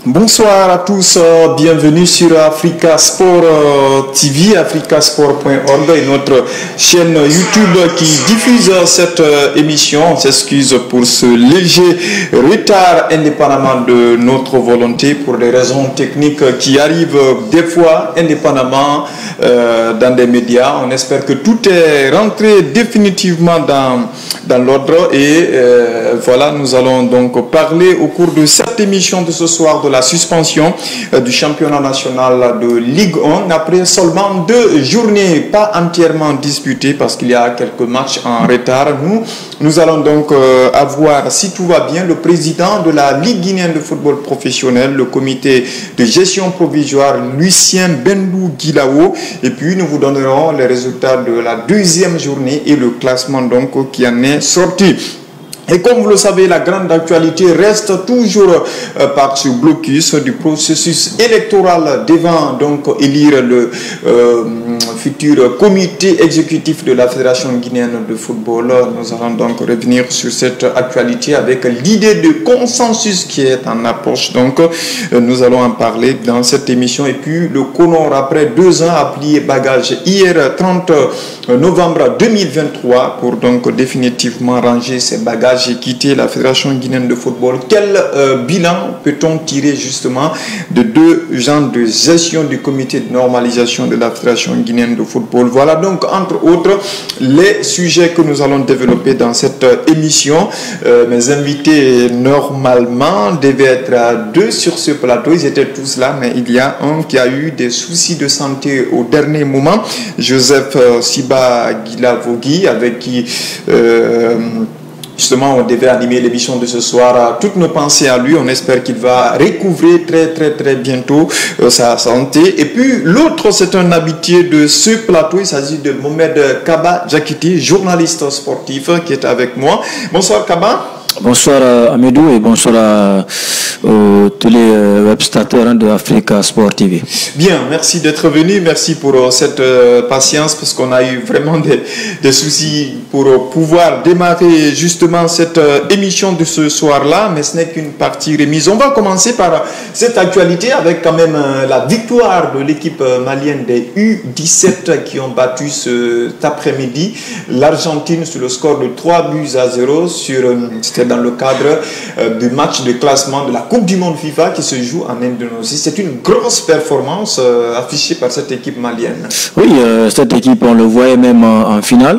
Bonsoir à tous, bienvenue sur Africa Sport TV, africasport.org et notre chaîne YouTube qui diffuse cette émission. On s'excuse pour ce léger retard indépendamment de notre volonté pour des raisons techniques qui arrivent des fois indépendamment dans des médias. On espère que tout est rentré définitivement dans l'ordre et voilà, nous allons donc parler au cours de cette émission de ce soir de la suspension du championnat national de Ligue 1 après seulement 2 journées pas entièrement disputées parce qu'il y a quelques matchs en retard. Nous allons donc avoir, si tout va bien, le président de la Ligue guinéenne de football professionnel, le comité de gestion provisoire, Lucien Bendou Guilao, et puis nous vous donnerons les résultats de la 2e journée et le classement donc qui en est sorti. Et comme vous le savez, la grande actualité reste toujours par ce blocus du processus électoral devant donc élire le futur comité exécutif de la Fédération guinéenne de football. Nous allons donc revenir sur cette actualité avec l'idée de consensus qui est en approche. Donc nous allons en parler dans cette émission. Et puis le Conor, après 2 ans, a plié bagage hier 30 novembre 2023 pour donc définitivement ranger ses bagages et quitter la Fédération guinéenne de football. Quel bilan peut-on tirer justement de 2 ans de gestion du comité de normalisation de la Fédération guinéenne de football? Voilà donc entre autres les sujets que nous allons développer dans cette émission. Mes invités normalement devaient être 2 sur ce plateau. Ils étaient tous là, mais il y a un qui a eu des soucis de santé au dernier moment. Joseph Siba Guilavogui, avec qui justement, on devait animer l'émission de ce soir. Toutes nos pensées à lui. On espère qu'il va recouvrer très bientôt sa santé. Et puis, l'autre, c'est un habitué de ce plateau. Il s'agit de Mohamed Kaba Jakiti, journaliste sportif, qui est avec moi. Bonsoir, Kaba. Bonsoir Amédou et bonsoir à tous les webstateurs de Africa Sport TV. Bien, merci d'être venu, merci pour cette patience parce qu'on a eu vraiment des soucis pour pouvoir démarrer justement cette émission de ce soir-là, mais ce n'est qu'une partie remise. On va commencer par cette actualité avec quand même la victoire de l'équipe malienne des U17 qui ont battu cet après-midi l'Argentine sur le score de 3-0 c'était dans le cadre du match de classement de la Coupe du Monde FIFA qui se joue en Indonésie. C'est une grosse performance affichée par cette équipe malienne. Oui, cette équipe, on le voyait même en finale.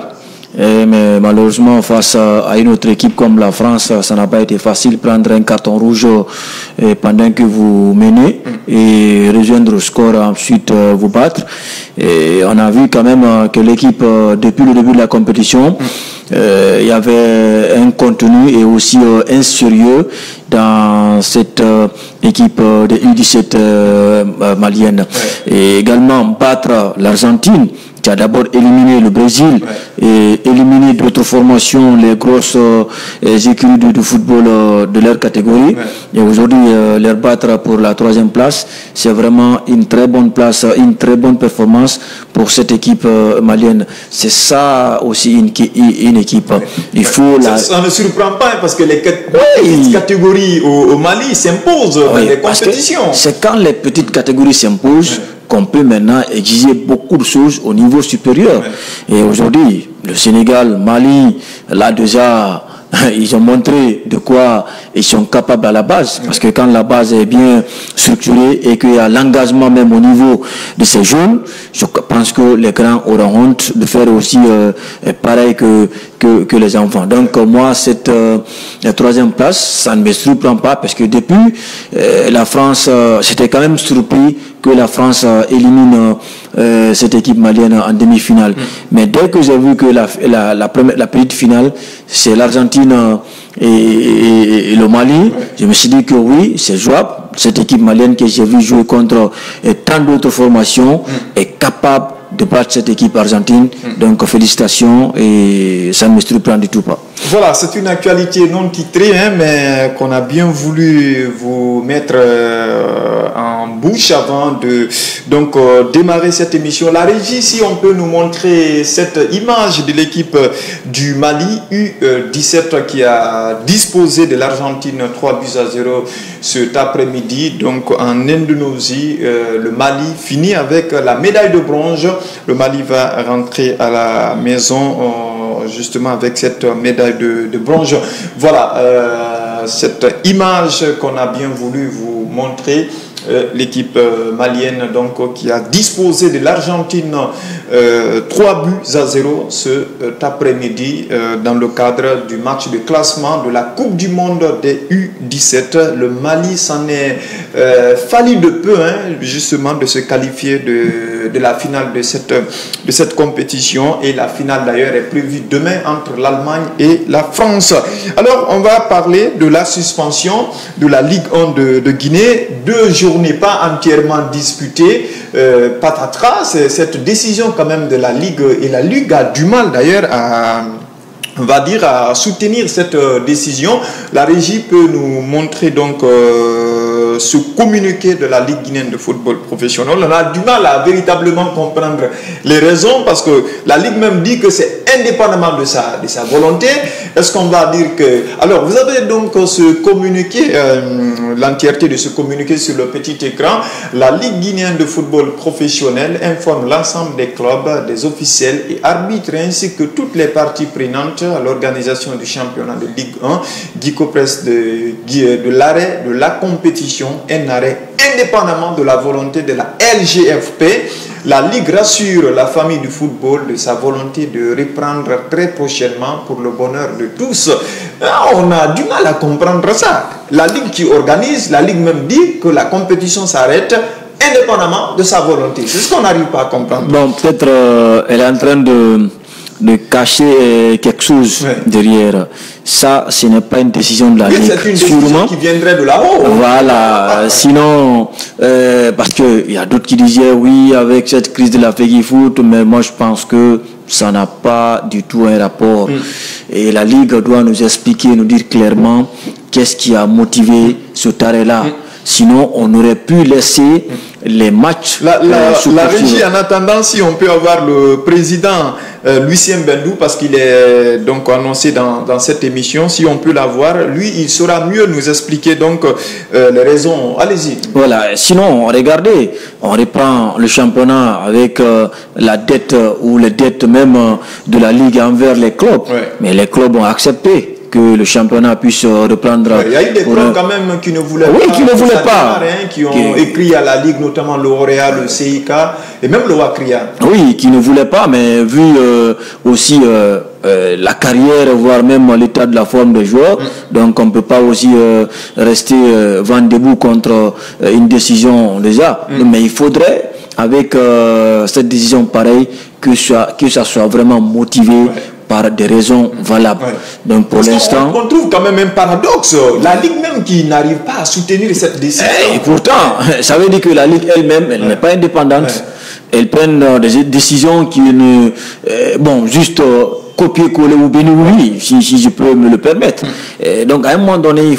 Mais malheureusement, face à une autre équipe comme la France, ça n'a pas été facile. Prendre un carton rouge pendant que vous menez et rejoindre le score, ensuite vous battre. Et on a vu quand même que l'équipe, depuis le début de la compétition, il y avait un contenu et aussi un sérieux dans cette équipe de U17 malienne. Et également battre l'Argentine, qui a d'abord éliminé le Brésil et éliminé d'autres formations, les grosses écuries de football de leur catégorie. Et aujourd'hui, les battre pour la 3e place, c'est vraiment une très bonne place, une très bonne performance pour cette équipe malienne. C'est ça aussi une équipe. Il faut ça ne surprend pas parce que les petites catégories au Mali s'imposent dans les compétitions. C'est quand les petites catégories s'imposent qu'on peut maintenant exiger beaucoup de choses au niveau supérieur. Et aujourd'hui, le Sénégal, Mali, là déjà, ils ont montré de quoi ils sont capables à la base. Parce que quand la base est bien structurée et qu'il y a l'engagement même au niveau de ces jeunes, je pense que les grands auront honte de faire aussi pareil que les enfants. Donc moi, cette la 3e place, ça ne me surprend pas parce que depuis la France, j'étais quand même surpris que la France élimine cette équipe malienne en demi-finale. Mais dès que j'ai vu que la petite finale, c'est l'Argentine et le Mali, je me suis dit que oui, c'est jouable. Cette équipe malienne que j'ai vu jouer contre tant d'autres formations est capable de battre cette équipe argentine. Donc félicitations et ça ne me surprend du tout pas. Voilà, c'est une actualité non titrée, hein, mais qu'on a bien voulu vous mettre en bouche avant de démarrer cette émission. La régie, si on peut nous montrer cette image de l'équipe du Mali U17 qui a disposé de l'Argentine 3-0 cet après-midi. Donc en Indonésie, le Mali finit avec la médaille de bronze. Le Mali va rentrer à la maison justement avec cette médaille de bronze. Voilà cette image qu'on a bien voulu vous montrer. L'équipe malienne donc qui a disposé de l'Argentine 3-0 cet après-midi dans le cadre du match de classement de la Coupe du Monde des U17. Le Mali s'en est fallu de peu justement de se qualifier de la finale de cette compétition, et la finale d'ailleurs est prévue demain entre l'Allemagne et la France. Alors on va parler de la suspension de la Ligue 1 de Guinée. 2 journées pas entièrement disputées, patatras, cette décision quand même de la Ligue, et la Ligue a du mal d'ailleurs à soutenir cette décision. La régie peut nous montrer donc ce communiqué de la Ligue guinéenne de football professionnel. On a du mal à véritablement comprendre les raisons, parce que la Ligue même dit que c'est indépendamment de sa volonté. Est-ce qu'on va dire que... Alors, vous avez donc ce communiqué, l'entièreté de ce communiqué sur le petit écran. La Ligue guinéenne de football professionnel informe l'ensemble des clubs, des officiels et arbitres, ainsi que toutes les parties prenantes à l'organisation du championnat de Ligue 1 Guico-Presse de l'arrêt de la compétition, un arrêt indépendamment de la volonté de la LGFP. La Ligue rassure la famille du football de sa volonté de reprendre très prochainement pour le bonheur de tous. On a du mal à comprendre ça. La Ligue qui organise, la Ligue même dit que la compétition s'arrête indépendamment de sa volonté. C'est ce qu'on n'arrive pas à comprendre. Bon, peut-être elle est en train de cacher quelque chose derrière. Ça, ce n'est pas une décision de la Ligue. C'est une décision qui viendrait de là-haut. Voilà. Sinon, parce qu'il y a d'autres qui disaient oui, avec cette crise de la FEGIFOOT, mais moi je pense que ça n'a pas du tout un rapport. Et la Ligue doit nous expliquer, nous dire clairement qu'est-ce qui a motivé ce arrêt-là. Sinon, on aurait pu laisser les matchs. La régie, en attendant, si on peut avoir le président Lucien Bendou, parce qu'il est donc annoncé dans cette émission, si on peut l'avoir, lui, il saura mieux nous expliquer donc les raisons. Allez-y. Voilà. Sinon, regardez, on reprend le championnat avec la dette ou les dettes même de la Ligue envers les clubs. Mais les clubs ont accepté que le championnat puisse reprendre. Il y a eu des clubs quand même qui ne voulaient pas. Oui, qui ne voulaient pas. Qui ont écrit à la Ligue, notamment l'Oréal, le CIK et même le Wakria. Oui, qui ne voulaient pas, mais vu aussi la carrière, voire même l'état de la forme des joueurs, donc on ne peut pas aussi rester vent debout contre une décision déjà. Mais il faudrait, avec cette décision pareille, que ça soit vraiment motivé par des raisons valables. Donc pour l'instant... On trouve quand même un paradoxe. La Ligue même qui n'arrive pas à soutenir cette décision. Et pourtant, ça veut dire que la Ligue elle-même, elle n'est pas indépendante. Elle prend des décisions qui ne... bon, juste... copier-coller ou bénir, oui, si je peux me le permettre. Donc à un moment donné,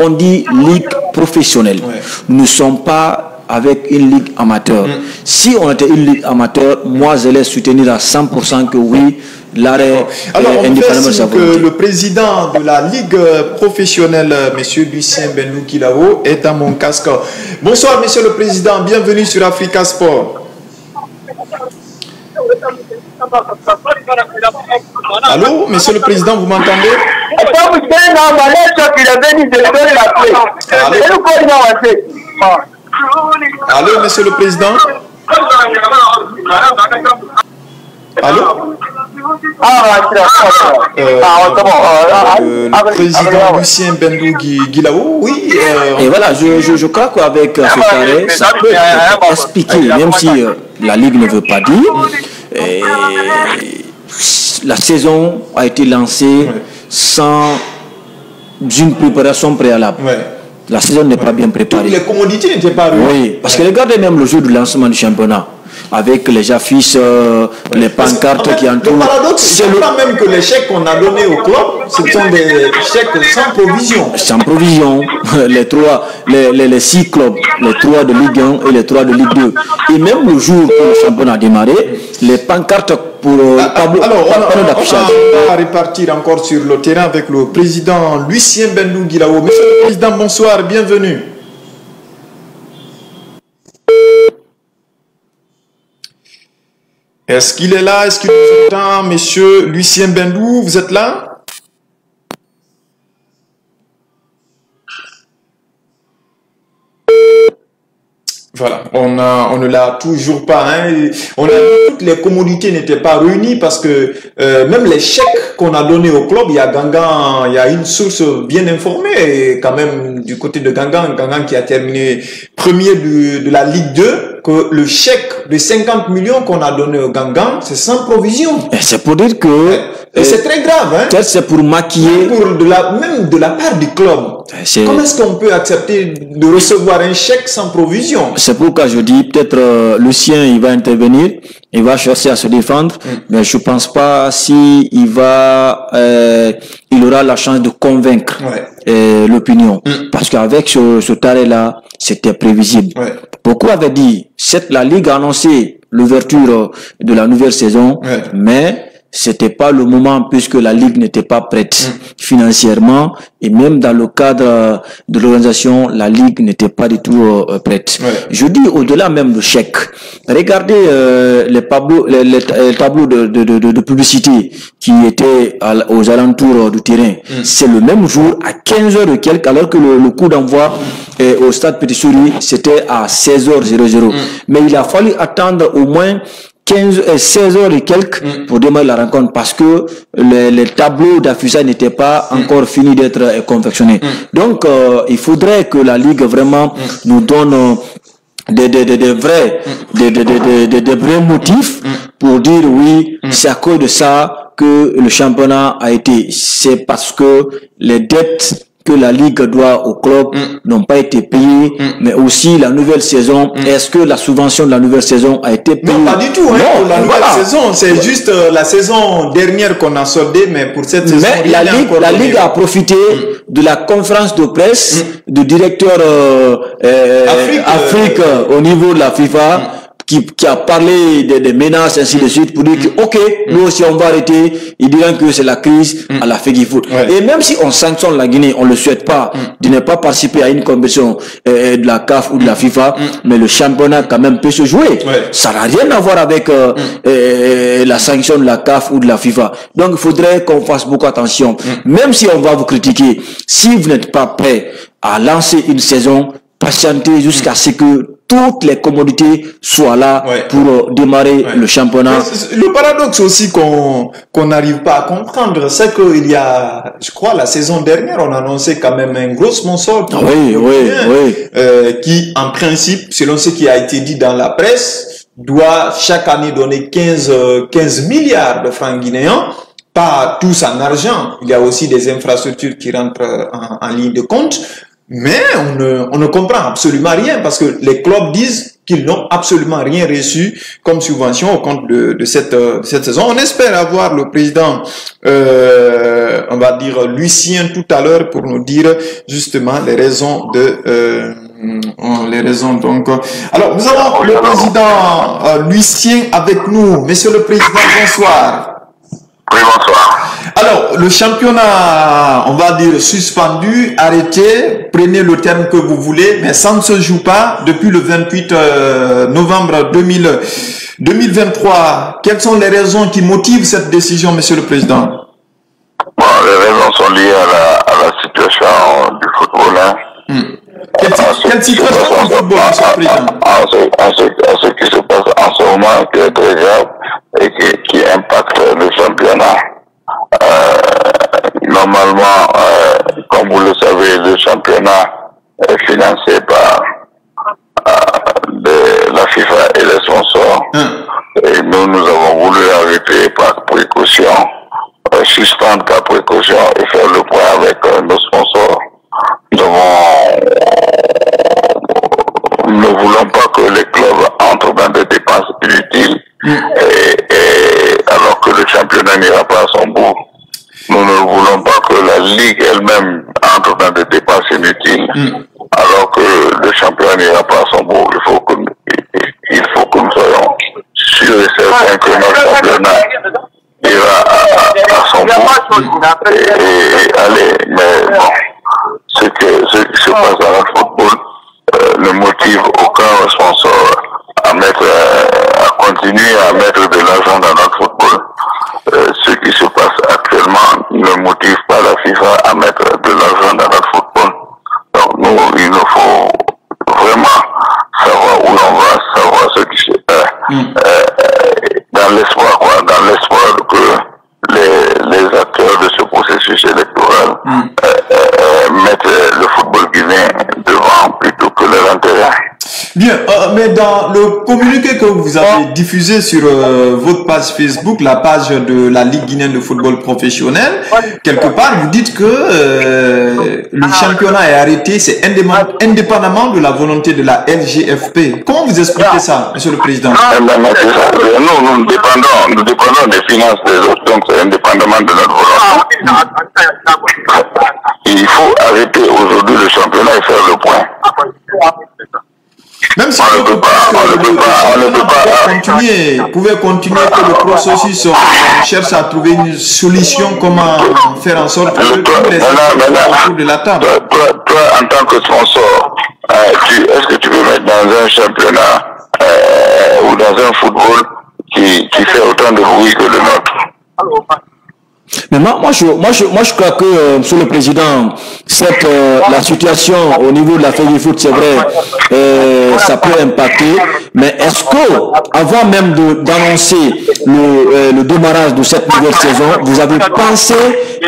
on dit ligue professionnelle. Nous ne sommes pas avec une ligue amateur. Si on était une ligue amateur, moi je laisse soutenir à 100% que oui, l'arrêt indépendamment de sa volonté. Le président de la ligue professionnelle, M. Lucien Bendou Kilao, est à mon casque. Bonsoir, monsieur le président, bienvenue sur Africa Sport. Allô, monsieur le président, vous m'entendez? Allô, monsieur le président? Allô? Le président Lucien Bendou Guilao, oui. Et voilà, je crois qu'avec ce carré, ça peut expliquer, même si la Ligue ne veut pas dire. La saison a été lancée sans une préparation préalable. La saison n'est pas bien préparée. Toutes les commodités n'étaient pas... Oui, parce que regardez même le jour du lancement du championnat. avec les affiches, les pancartes qui entourent. Le paradoxe, c'est même que les chèques qu'on a donnés au club, ce sont des chèques sans provision. Sans provision, les 6 clubs, les 3 de Ligue 1 et les 3 de Ligue 2. Et même le jour où le championnat a démarré, les pancartes pour tableau, alors, on va repartir encore sur le terrain avec le président Lucien Bendou Guirawo. Monsieur le Président, bonsoir, bienvenue. Est-ce qu'il est là? Est-ce qu'il nous entend? Monsieur Lucien Bendou, vous êtes là? Voilà, on ne l'a toujours pas. Hein. On a dit que toutes les communautés n'étaient pas réunies parce que même les chèques qu'on a donnés au club, il y a Gangan, il y a une source bien informée quand même du côté de Gangan qui a terminé premier de la Ligue 2, que le chèque de 50 millions qu'on a donné au Gangan, c'est sans provision. C'est pour dire que... Et c'est très grave. Hein. Peut-être c'est pour maquiller... Même de la part du club. Comment est-ce qu'on peut accepter de recevoir un chèque sans provision? C'est pourquoi je dis, peut-être Lucien, il va intervenir, il va chercher à se défendre, mais je pense pas si il aura la chance de convaincre l'opinion. Parce qu'avec ce taré-là, c'était prévisible. Beaucoup avaient dit, la Ligue a annoncé l'ouverture de la nouvelle saison, mais c'était pas le moment puisque la Ligue n'était pas prête financièrement et même dans le cadre de l'organisation, la Ligue n'était pas du tout prête. Je dis au-delà même du chèque. Regardez les tableaux de publicité qui étaient aux alentours du terrain. C'est le même jour à 15h et quelques, alors que le coup d'envoi au stade Petit Souris c'était à 16h00. Mais il a fallu attendre au moins 16 heures et quelques pour démarrer la rencontre parce que les tableaux d'affichage n'étaient pas encore finis d'être confectionnés. Donc, il faudrait que la Ligue vraiment nous donne des vrais motifs pour dire oui, c'est à cause de ça que le championnat a été. C'est parce que les dettes que la Ligue doit au club n'ont pas été payées, mais aussi la nouvelle saison. Est-ce que la subvention de la nouvelle saison a été payée? Non, pas du tout. Hein. Non, la nouvelle saison, c'est juste la saison dernière qu'on a soldée, mais pour cette saison... Mais la Ligue a profité de la conférence de presse du directeur Afrique au niveau de la FIFA, qui a parlé des menaces, ainsi de suite, pour dire que, ok, nous aussi on va arrêter, ils diront que c'est la crise à la FEGIFOOT. Et même si on sanctionne la Guinée, on ne le souhaite pas, de ne pas participer à une compétition de la CAF ou de la FIFA, mais le championnat quand même peut se jouer. Ça n'a rien à voir avec la sanction de la CAF ou de la FIFA. Donc il faudrait qu'on fasse beaucoup attention. Même si on va vous critiquer, si vous n'êtes pas prêt à lancer une saison, patientez jusqu'à ce que toutes les commodités soient là pour démarrer le championnat. Le paradoxe aussi qu'on n'arrive pas à comprendre, c'est qu'il y a, je crois, la saison dernière, on a annoncé quand même un gros sponsor qui, en principe, selon ce qui a été dit dans la presse, doit chaque année donner 15 milliards de francs guinéens. Pas tous en argent, il y a aussi des infrastructures qui rentrent en ligne de compte. Mais on ne comprend absolument rien parce que les clubs disent qu'ils n'ont absolument rien reçu comme subvention au compte de cette saison. On espère avoir le président, on va dire Lucien tout à l'heure pour nous dire justement les raisons donc. Alors nous avons le président Lucien avec nous. Monsieur le président, bonsoir. Oui, bonsoir. Alors, le championnat, on va dire suspendu, arrêté, prenez le terme que vous voulez, mais ça ne se joue pas depuis le 28 novembre 2023. Quelles sont les raisons qui motivent cette décision, Monsieur le Président? Bon, les raisons sont liées à la situation du football. Hein. Quelle situation du football, Monsieur le Président? À ce qui se passe en ce moment, qui est très grave et qui impacte le championnat. Normalement, comme vous le savez, le championnat est financé par la FIFA et les sponsors. Et nous avons voulu arrêter par précaution, suspendre par précaution et faire le point avec nos sponsors. Nous ne voulons pas que les clubs entrent dans des dépenses inutiles. alors que le championnat n'ira pas à son bout. Il faut que nous soyons sûrs et certains que notre championnat ira à son bout et aller. Mais bon, ce qui se passe dans le football ne motive aucun sponsor à continuer à mettre de l'argent dans notre football. Ce qui se passe actuellement ne motive pas la FIFA à mettre de l'argent dans notre football. Donc nous, il nous faut vraiment savoir où l'on va, savoir ce qui se passe. Dans l'espoir que les acteurs de ce processus électoral mettent le football guinéen devant plutôt que leur intérêt. Bien, mais dans le communiqué que vous avez diffusé sur votre page Facebook, la page de la Ligue guinéenne de football professionnel, quelque part vous dites que le championnat est arrêté, c'est indépendamment de la volonté de la LGFP. Comment vous expliquez ça, Monsieur le Président? Nous dépendons des finances des autres, donc c'est indépendamment de notre volonté. Il faut arrêter aujourd'hui le championnat et faire le point. Même si on ne peut pas continuer, vous pouvez continuer que le processus, on cherche à trouver une solution, comment faire en sorte que tous les autour de la table. Toi, en tant que sponsor, est-ce que tu peux mettre dans un championnat ou dans un football qui fait autant de bruit que le nôtre? Mais moi, je crois que, Monsieur le Président, la situation au niveau de la FEGIFOOT, c'est vrai, ça peut impacter. Mais est-ce que, avant même d'annoncer le démarrage de cette nouvelle saison, vous avez pensé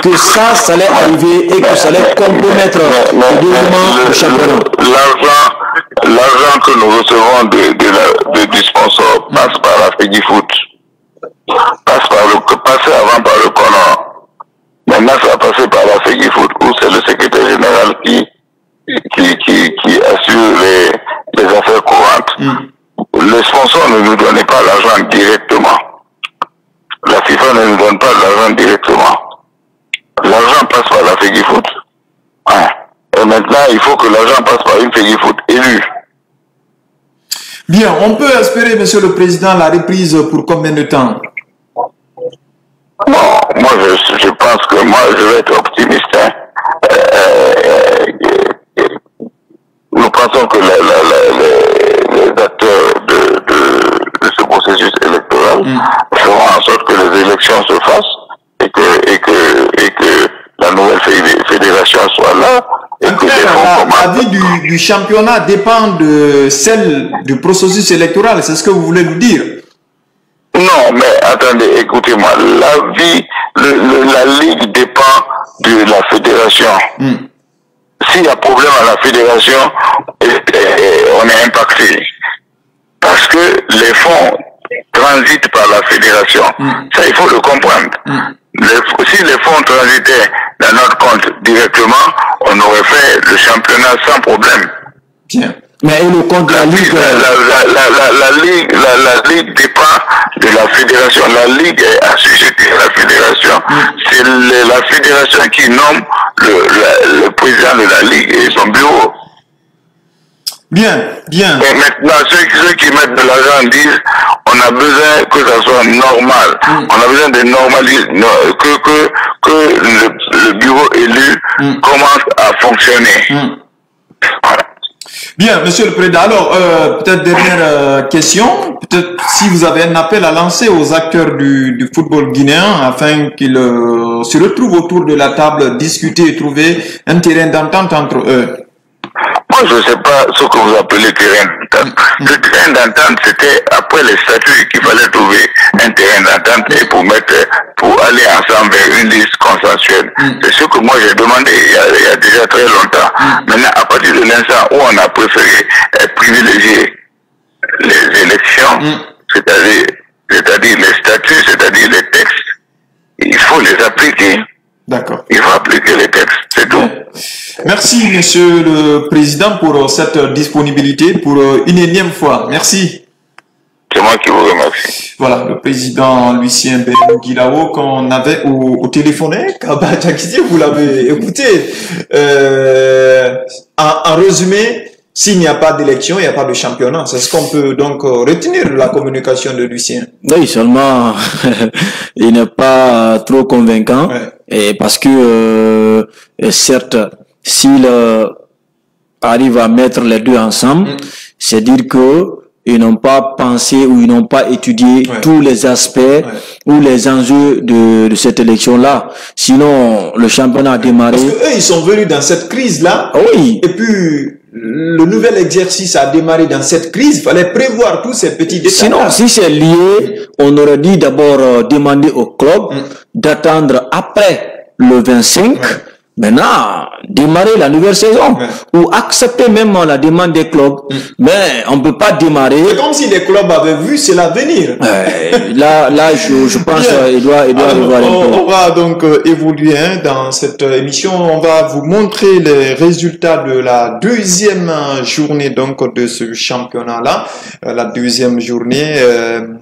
que ça allait arriver et que ça allait compromettre le déroulement du championnat? L'argent que nous recevons du sponsor passe par la FEGIFOOT. Passer avant par le Conor. Maintenant, ça va passer par la FEGIFOOT, où c'est le secrétaire général qui assure les affaires courantes. Les sponsors ne nous donnent pas l'argent directement. La FIFA ne nous donne pas l'argent directement. L'argent passe par la FEGIFOOT. Et maintenant, il faut que l'argent passe par une FEGIFOOT élue. Bien, on peut espérer, Monsieur le Président, la reprise pour combien de temps? Bon, moi je pense que je vais être optimiste. Nous pensons que les acteurs de ce processus électoral feront en sorte que les élections se fassent et que la nouvelle fédération soit là. La vie du championnat dépend de celle du processus électoral, c'est ce que vous voulez nous dire? Non, mais attendez, écoutez-moi, la Ligue dépend de la fédération. S'il y a problème à la fédération, on est impacté. Parce que les fonds transitent par la fédération. Ça, il faut le comprendre. Si les fonds transitaient dans notre compte directement, on aurait fait le championnat sans problème. Tiens. Mais le compte de la Ligue... La Ligue dépend de la fédération. La Ligue est assujettie à la fédération. C'est la fédération qui nomme le président de la Ligue et son bureau. Bien. Et maintenant, ceux qui mettent de l'argent disent on a besoin que ça soit normal. On a besoin de normaliser, que le bureau élu commence à fonctionner. Voilà. Bien, Monsieur le Président. Alors, peut-être dernière question. Peut-être si vous avez un appel à lancer aux acteurs du football guinéen afin qu'ils se retrouvent autour de la table, discuter et trouver un terrain d'entente entre eux. Moi, je ne sais pas ce que vous appelez terrain d'entente. Le terrain d'entente, c'était après les statuts qu'il fallait trouver un terrain d'entente et pour aller ensemble vers une liste consensuelle. C'est ce que moi j'ai demandé il y a déjà très longtemps. Maintenant, à partir de l'instant où on a préféré privilégier les élections, c'est-à-dire les statuts, c'est-à-dire les textes, il faut les appliquer. D'accord. Il faut appliquer les textes, c'est tout. Merci, Monsieur le Président, pour cette disponibilité pour une énième fois. Merci. C'est moi qui vous remercie. Voilà, le président Lucien Guiraud qu'on avait au téléphone, Kaba Diakité, vous l'avez écouté. En résumé, s'il n'y a pas d'élection, il n'y a pas de championnat. C'est ce qu'on peut donc retenir de la communication de Lucien. Oui, seulement il n'est pas trop convaincant. Ouais. Et parce que certes, s'il arrive à mettre les deux ensemble, c'est dire que ils n'ont pas pensé ou ils n'ont pas étudié tous les aspects ou les enjeux de cette élection-là. Sinon, le championnat a démarré. Parce que eux, ils sont venus dans cette crise-là. Oui. Et puis, le nouvel exercice a démarré dans cette crise. Il fallait prévoir tous ces petits détails. Sinon, si c'est lié, on aurait dit d'abord demander au club d'attendre après le 25. Maintenant, démarrer la nouvelle saison ou accepter même la demande des clubs, mais on ne peut pas démarrer. C'est comme si les clubs avaient vu c'est l'avenir. Là, je pense qu'il doit revoir un peu. On va donc évoluer dans cette émission. On va vous montrer les résultats de la deuxième journée donc de ce championnat-là. La deuxième journée,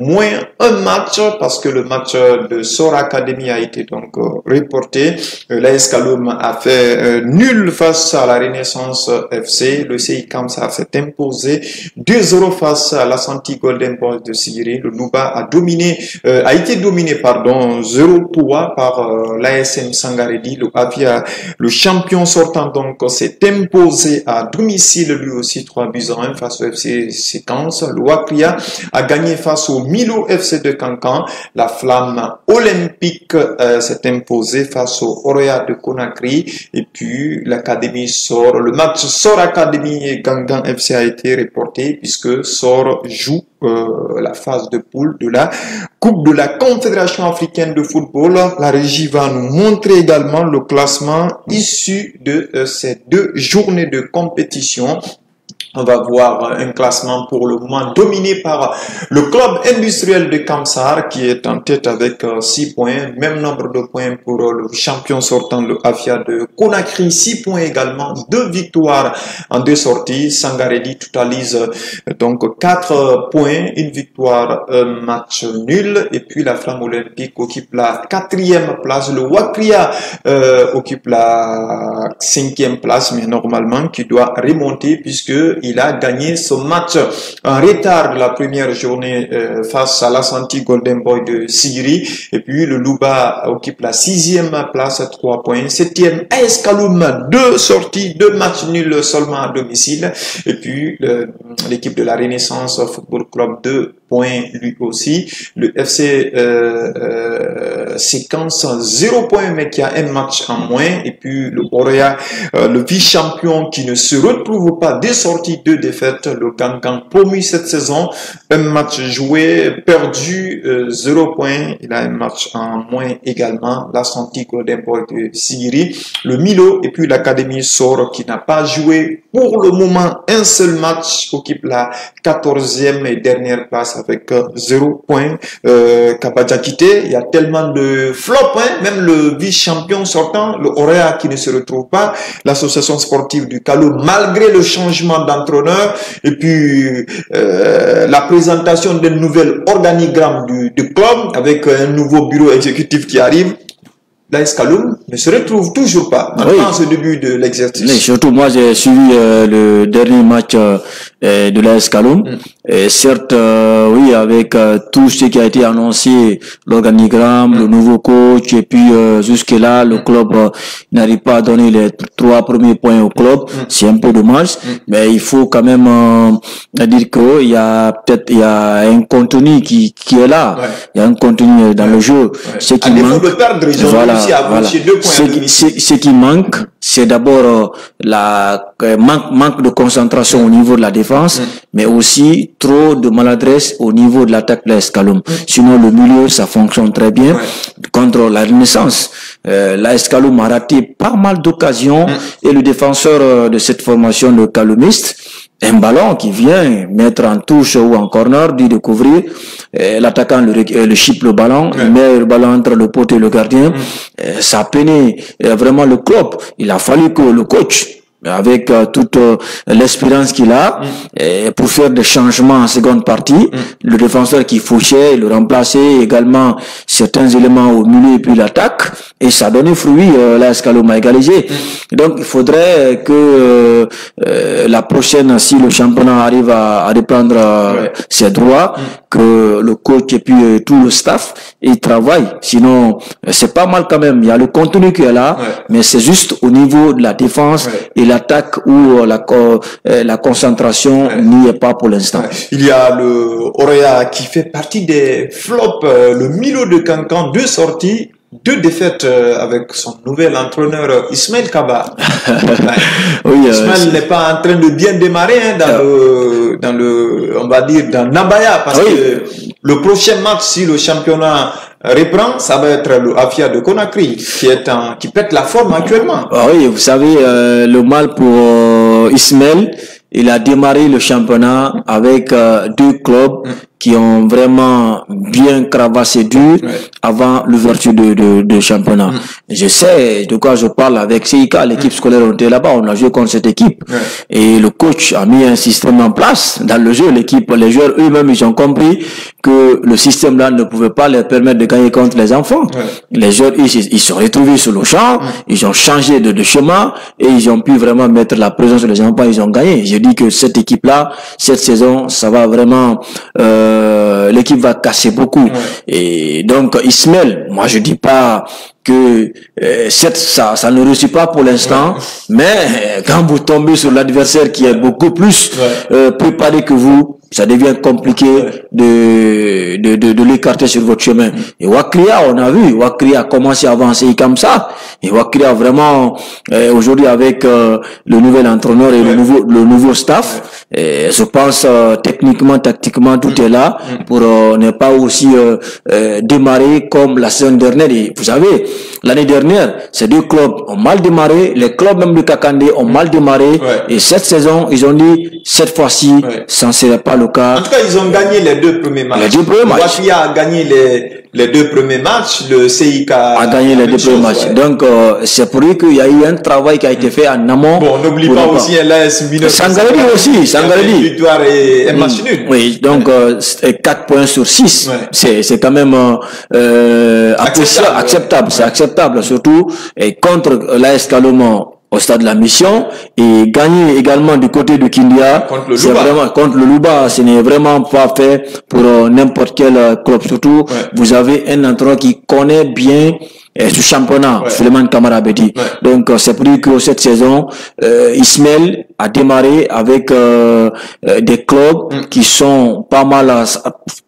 moins un match parce que le match de Sor Academy a été donc reporté. L'AS Kaloum a fait nul face à la Renaissance FC. Le CI Kamsar s'est imposé 2-0 face à l'Ashanti Golden Boys de Sigiri. Le Louba a été dominé 0-3 par l'ASM Sangaredi. Le Avia, le champion sortant donc, s'est imposé à domicile lui aussi 3-1 face au FC Séquence. Le Wakria a gagné face au Milo FC de Cancan. La Flamme Olympique s'est imposée face au Oroya de Conakry. Et puis l'Académie sort. Le match Sor Académie et Gangan FC a été reporté puisque Sor joue la phase de poule de la Coupe de la Confédération africaine de football. La régie va nous montrer également le classement issu de ces deux journées de compétition. On va voir un classement pour le moment dominé par le club industriel de Kamsar qui est en tête avec 6 points. Même nombre de points pour le champion sortant, le Afia de Conakry. 6 points également, 2 victoires en 2 sorties. Sangaredi totalise donc 4 points, 1 victoire, 1 match nul. Et puis la Flamme Olympique occupe la 4e place. Le Wakria occupe la 5e place, mais normalement qui doit remonter puisque il a gagné ce match en retard de la première journée face à l'Ashanti Golden Boy de Sigiri. Et puis le Louba occupe la 6e place à 3 points. 7e AS Kaloum, 2 sorties, 2 matchs nuls seulement à domicile. Et puis l'équipe de la Renaissance Football Club 2 points lui aussi. Le FC Séquence 0 points mais qui a un match en moins. Et puis le Oroya, le vice-champion qui ne se retrouve pas des sorties, 2 défaites. Le Gangan promu cette saison, un match joué, perdu, 0 points. Il a un match en moins également. L'Ashanti Golden Boy de Sigiri. Le Milo et puis l'Académie Sor qui n'a pas joué pour le moment un seul match, occupe la 14e et dernière place avec 0 points. Kaba Diakité, il y a tellement de flops, même le vice-champion sortant, le Oroya qui ne se retrouve pas, l'association sportive du Kaloum malgré le changement d'entraîneur et puis la présentation d'un nouvel organigramme du club avec un nouveau bureau exécutif qui arrive. L'AS Kaloum ne se retrouve toujours pas dans ce début de l'exercice. Mais surtout, moi, j'ai suivi le dernier match de l'AS Kaloum. Et certes, oui, avec tout ce qui a été annoncé, l'organigramme, le nouveau coach, et puis jusque-là, le club n'arrive pas à donner les 3 premiers points au club. C'est un peu dommage, mais il faut quand même dire qu'il y a peut-être un contenu qui est là. Il y a un contenu dans le jeu. Ce qui manque, ce qui manque, c'est d'abord manque de concentration au niveau de la défense, mais aussi trop de maladresse au niveau de l'attaque de l'AS Kaloum. Sinon, le milieu, ça fonctionne très bien. Contre la Renaissance, l'AS Kaloum a raté pas mal d'occasions et le défenseur de cette formation, le Kaloumiste, un ballon qui vient mettre en touche ou en corner, dit de couvrir, l'attaquant le chip le ballon, il met le ballon entre le poteau et le gardien, ça a peiné vraiment le club. Il a fallu que le coach avec toute l'espérance qu'il a, pour faire des changements en seconde partie. Le défenseur qui fauchait, le remplacer, également certains éléments au milieu et puis l'attaque, et ça a donné fruit. l'AS Kaloma égalisé. Donc il faudrait que la prochaine, si le championnat arrive à reprendre ses droits, que le coach et puis tout le staff il travaille. Sinon c'est pas mal quand même. Il y a le contenu qui est là, mais c'est juste au niveau de la défense et l'attaque où la concentration n'y est pas pour l'instant. Il y a le Orea qui fait partie des flops, le Milo de Cancan, 2 sorties, 2 défaites avec son nouvel entraîneur Ismaël Kaba. Oui, Ismaël n'est pas en train de bien démarrer dans le on va dire dans Nabaya, parce que le prochain match, si le championnat reprend, ça va être le Afia de Conakry qui pète la forme actuellement. Oui, vous savez, le mal pour Ismaël, il a démarré le championnat avec 2 clubs qui ont vraiment bien cravassé dur avant l'ouverture de championnat. Je sais de quoi je parle avec CIK, l'équipe scolaire, on était là-bas, on a joué contre cette équipe. Et le coach a mis un système en place dans le jeu. Les joueurs eux-mêmes, ils ont compris que le système-là ne pouvait pas leur permettre de gagner contre les enfants. Les joueurs, ils se sont retrouvés sur le champ, ils ont changé de chemin et ils ont pu vraiment mettre la présence sur les enfants, ils ont gagné. J'ai dit que cette équipe-là, cette saison, ça va vraiment... l'équipe va casser beaucoup. Et donc Ismaël, moi je dis pas que ça ne réussit pas pour l'instant, mais quand vous tombez sur l'adversaire qui est beaucoup plus préparé que vous, ça devient compliqué de l'écarter sur votre chemin. Et Wakria, on a vu, Wakria a commencé à avancer comme ça. Et Wakria vraiment, aujourd'hui avec le nouvel entraîneur et le nouveau staff, je pense techniquement, tactiquement, tout est là pour ne pas aussi démarrer comme la saison dernière. Et vous savez, l'année dernière, ces 2 clubs ont mal démarré, les clubs même de Kakandé ont mal démarré, et cette saison, ils ont dit, cette fois-ci, ça ne serait pas le cas. En tout cas, ils ont gagné les 2 premiers matchs. Les 2 premiers matchs. Wakria a gagné les 2 premiers matchs, le CIK a gagné les 2 premiers matchs. Donc, c'est pour lui qu'il y a eu un travail qui a été fait en amont. Bon, on n'oublie pas aussi l'AS Minot. Sangaredi aussi, Sangaredi. Une victoire et un match nul. Oui, donc 4 points sur 6, c'est quand même acceptable. C'est acceptable, surtout et contre l'AS Kaloma au stade de la mission, et gagner également du côté de Kindia contre le Louba, ce n'est vraiment pas fait pour n'importe quel club. Surtout, vous avez un entraîneur qui connaît bien ce championnat, Suleiman Kamara Bedi. Donc c'est pour dire que cette saison, Ismaël a démarré avec des clubs qui sont pas mal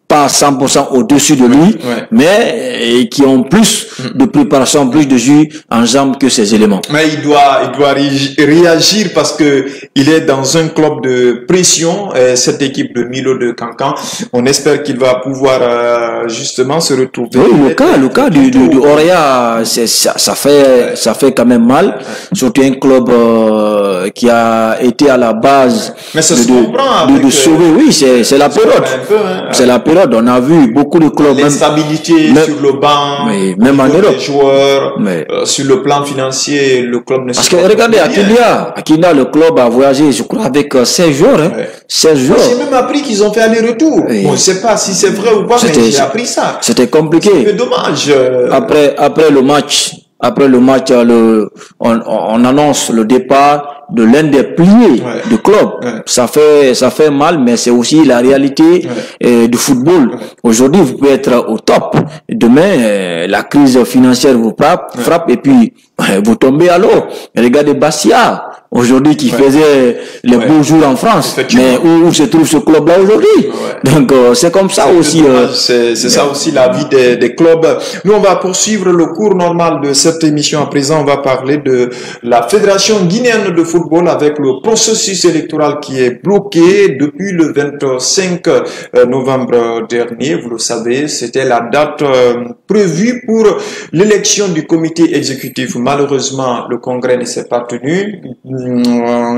pas 100% au-dessus de lui, mais qui ont plus de préparation, plus de jus en jambes que ces éléments. Mais il doit réagir parce que il est dans un club de pression, cette équipe de Milo de Cancan. On espère qu'il va pouvoir justement se retrouver. Oui, le cas du Orea, ça fait quand même mal, surtout un club qui a été à la base de sauver. Oui, c'est la période. C'est la période. On a vu beaucoup de clubs. L'instabilité sur le banc, même en Europe. Les joueurs, sur le plan financier, le club ne se. Parce que regardez, à Kindia, le club a voyagé, je crois, avec 16 joueurs. 16 joueurs. J'ai même appris qu'ils ont fait aller-run-retour. Bon, je ne sais pas si c'est vrai ou pas, mais j'ai appris ça. C'était compliqué. C'est dommage. Après le match, on annonce le départ de l'un des piliers du club. Ça fait mal, mais c'est aussi la réalité du football. Aujourd'hui, vous pouvez être au top. Demain, la crise financière vous frappe et puis vous tombez à l'eau. Regardez Bastia. Aujourd'hui, qui faisait les beaux jours en France, mais où se trouve ce club-là aujourd'hui? Donc, c'est comme ça aussi. C'est ça aussi la vie des clubs. Nous, on va poursuivre le cours normal de cette émission. À présent, on va parler de la Fédération guinéenne de football avec le processus électoral qui est bloqué depuis le 25 novembre dernier. Vous le savez, c'était la date prévue pour l'élection du comité exécutif. Malheureusement, le congrès ne s'est pas tenu.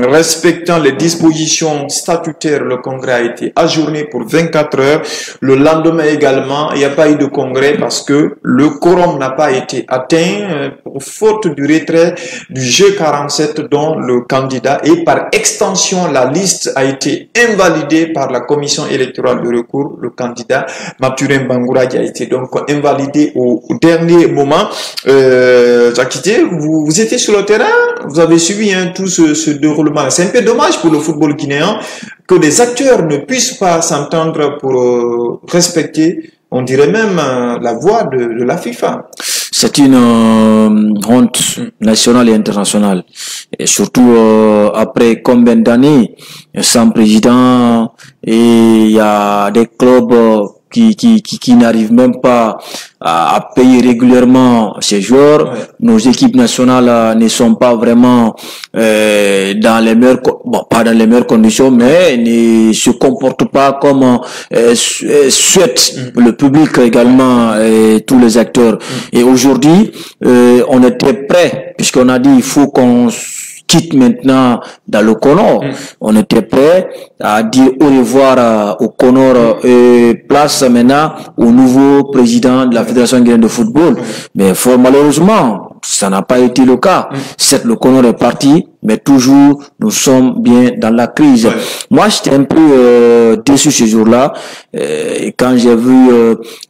respectant les dispositions statutaires, le congrès a été ajourné pour 24 heures. Le lendemain également, il n'y a pas eu de congrès parce que le quorum n'a pas été atteint pour faute du retrait du G47 dont le candidat, et par extension la liste a été invalidée par la commission électorale de recours, le candidat Mathurin Bangoura qui a été donc invalidé au dernier moment. Jakité, vous étiez sur le terrain, vous avez suivi tout ce déroulement. C'est un peu dommage pour le football guinéen que les acteurs ne puissent pas s'entendre pour respecter, on dirait même, la voix de la FIFA. C'est une honte nationale et internationale. Et surtout après combien d'années sans président, et il y a des clubs qui n'arrivent même pas à payer régulièrement ces joueurs. Ouais. Nos équipes nationales ne sont pas vraiment dans les meilleures, pas dans les meilleures conditions, mais ne se comportent pas comme souhaite le public également et tous les acteurs. Et aujourd'hui, on était prêt, puisqu'on a dit il faut qu'on quitte maintenant dans le Comore. On était prêt à dire au revoir au Comore et place maintenant au nouveau président de la Fédération guinéenne de football. Mais fort malheureusement, ça n'a pas été le cas. Certes, le Comore est parti, mais toujours nous sommes bien dans la crise. Moi, j'étais un peu déçu ce jour-là quand j'ai vu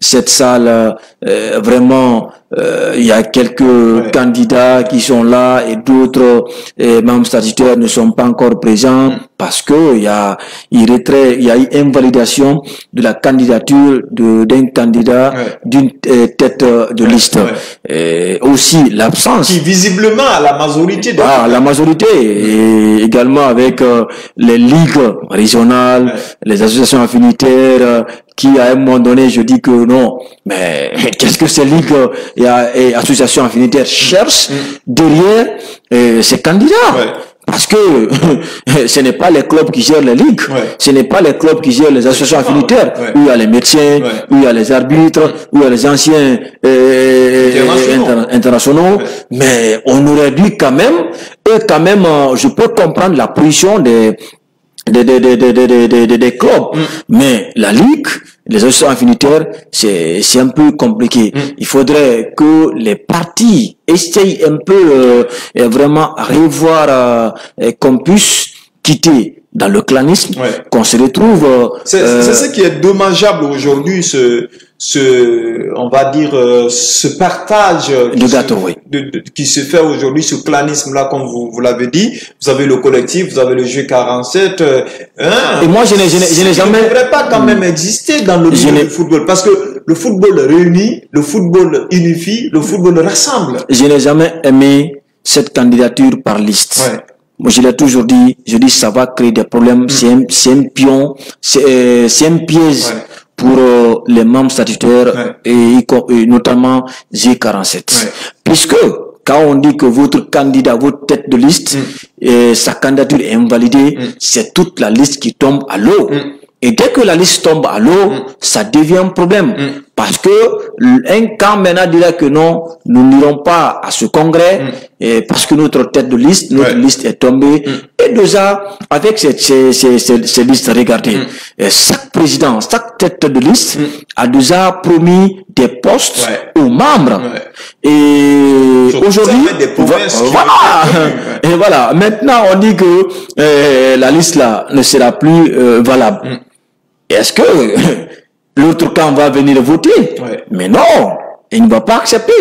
cette salle. Vraiment, il y a quelques candidats qui sont là et d'autres membres statutaires ne sont pas encore présents parce que il y a eu invalidation de la candidature d'un candidat d'une tête de liste. Et aussi l'absence qui visiblement à la majorité la majorité, et également avec les ligues régionales, les associations affinitaires, qui à un moment donné, je dis que non, mais qu'est-ce que ces ligues et associations affinitaires cherchent derrière ces candidats? Parce que ce n'est pas les clubs qui gèrent les ligues, ce n'est pas les clubs qui gèrent les associations affinitaires, où il y a les médecins, où il y a les arbitres, où il y a les anciens internationaux, mais on aurait dû quand même, je peux comprendre la position des clubs, mais la ligue, les associations affinitaires, c'est un peu compliqué. Il faudrait que les partis essayent un peu vraiment revoir qu'on puisse quitter dans le clanisme, qu'on se retrouve. C'est ce qui est dommageable aujourd'hui, on va dire, ce partage qui se fait aujourd'hui, ce clanisme-là, comme vous l'avez dit. Vous avez le collectif, vous avez le G47. Et moi, je n'ai jamais... Ça ne devrait pas quand même exister dans le milieu du football, parce que le football réunit, le football unifie, le football rassemble. Je n'ai jamais aimé cette candidature par liste. Moi, je l'ai toujours dit, ça va créer des problèmes. C'est un pion, c'est un piège pour les membres statutaires et notamment G47. Puisque quand on dit que votre candidat, votre tête de liste, sa candidature est invalidée, c'est toute la liste qui tombe à l'eau. Et dès que la liste tombe à l'eau, ça devient un problème. Parce que un camp maintenant dira que non, nous n'irons pas à ce congrès, et parce que notre tête de liste, notre liste est tombée. Et déjà, avec ces listes, regardez, chaque président, chaque tête de liste a déjà promis des postes aux membres. Et aujourd'hui, et voilà, maintenant on dit que la liste là ne sera plus valable. Est-ce que l'autre camp va venir voter? Mais non, il ne va pas accepter.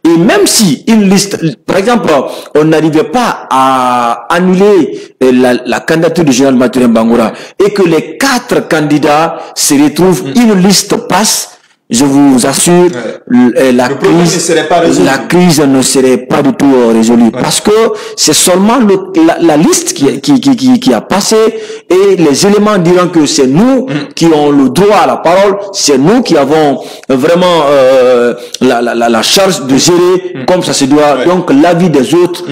Et même si une liste, par exemple, on n'arrivait pas à annuler la candidature du général Mathurin Bangoura et que les 4 candidats se retrouvent, une liste passe, je vous assure, la crise ne serait pas du tout résolue. Parce que c'est seulement la liste qui a passé et les éléments diront que c'est nous qui avons le droit à la parole, c'est nous qui avons vraiment la charge de gérer comme ça se doit. Donc l'avis des autres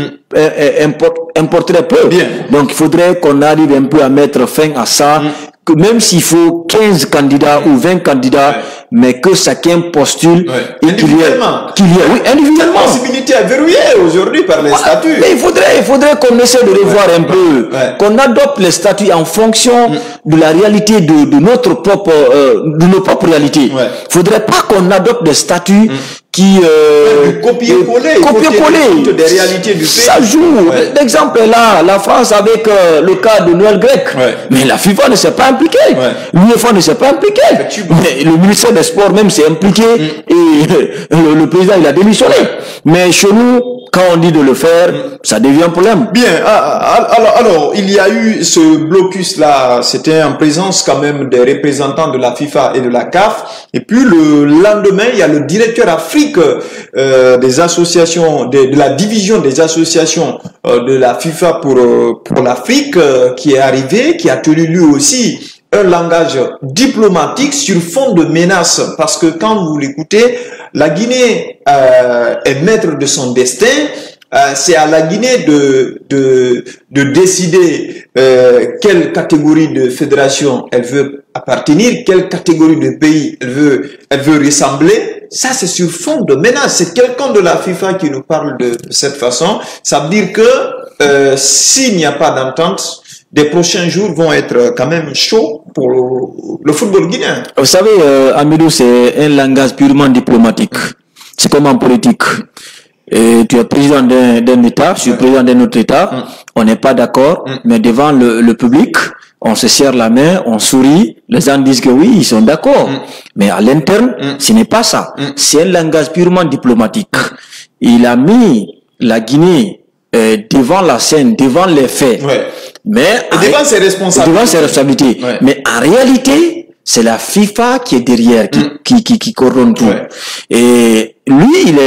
importerait peu. Donc il faudrait qu'on arrive un peu à mettre fin à ça. Que même s'il faut 15 candidats ou 20 candidats, mais que chacun postule et qu'il y ait, oui, individuellement. La possibilité est verrouillée aujourd'hui par les statuts. Mais il faudrait qu'on essaie de revoir un peu, qu'on adopte les statuts en fonction de la réalité de notre propre, de nos propres réalités. Il faudrait pas qu'on adopte des statuts qui copier-coller des réalités du pays. Ça joue. L'exemple est là, la France avec le cas de Noël grec. Mais la FIFA ne s'est pas impliquée. L'UEFA ne s'est pas impliquée. Mais le ministère des Sports même s'est impliqué et le président il a démissionné. Mais chez nous, quand on dit de le faire, ça devient un problème. Bien. Alors, il y a eu ce blocus-là. C'était en présence quand même des représentants de la FIFA et de la CAF. Et puis le lendemain, il y a le directeur Afrique des associations, de la division des associations de la FIFA pour l'Afrique qui est arrivé, qui a tenu lui aussi un langage diplomatique sur fond de menace, parce que quand vous l'écoutez, la Guinée est maître de son destin. C'est à la Guinée de décider quelle catégorie de fédération elle veut appartenir, quelle catégorie de pays elle veut ressembler. Ça, c'est sur fond de menace. C'est quelqu'un de la FIFA qui nous parle de cette façon. Ça veut dire que s'il n'y a pas d'entente, des prochains jours vont être quand même chauds pour le football guinéen. Vous savez, Amidou, c'est un langage purement diplomatique. C'est comme en politique. Et tu es président d'un État, je suis président d'un autre État, on n'est pas d'accord, mais devant le public, on se serre la main, on sourit, les gens disent que oui, ils sont d'accord. Mais à l'interne, ce n'est pas ça. C'est un langage purement diplomatique. Il a mis la Guinée devant la scène, devant les faits. Mais devant ses responsabilités. Devant ses responsabilités. Mais en réalité, c'est la FIFA qui est derrière, qui coordonne tout. Et lui, il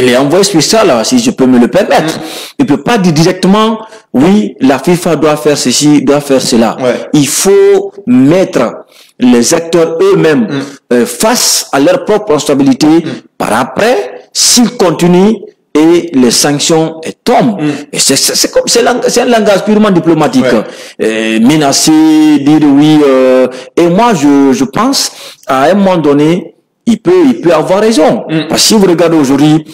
est envoyé spécial, si je peux me le permettre. Il peut pas dire directement, oui, la FIFA doit faire ceci, doit faire cela. Il faut mettre les acteurs eux-mêmes face à leur propre responsabilité. Par après, s'ils continuent, et les sanctions tombent. Et c'est un langage purement diplomatique. Menacer, dire oui. Et moi, je pense, à un moment donné, il peut avoir raison. Parce que si vous regardez aujourd'hui,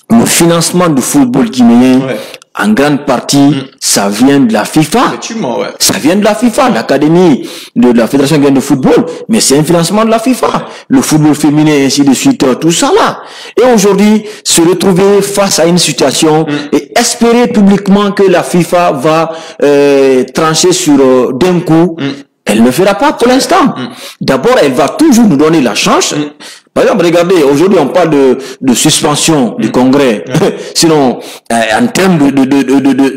le financement du football guinéen, en grande partie, ça vient de la FIFA. Ça vient de la FIFA, l'académie de la Fédération guinéenne de football, mais c'est un financement de la FIFA. Le football féminin, ainsi de suite, tout ça là. Et aujourd'hui, se retrouver face à une situation et espérer publiquement que la FIFA va trancher sur d'un coup, elle ne le fera pas pour l'instant. D'abord, elle va toujours nous donner la chance. Par exemple, regardez, aujourd'hui on parle de suspension du Congrès. Sinon, en termes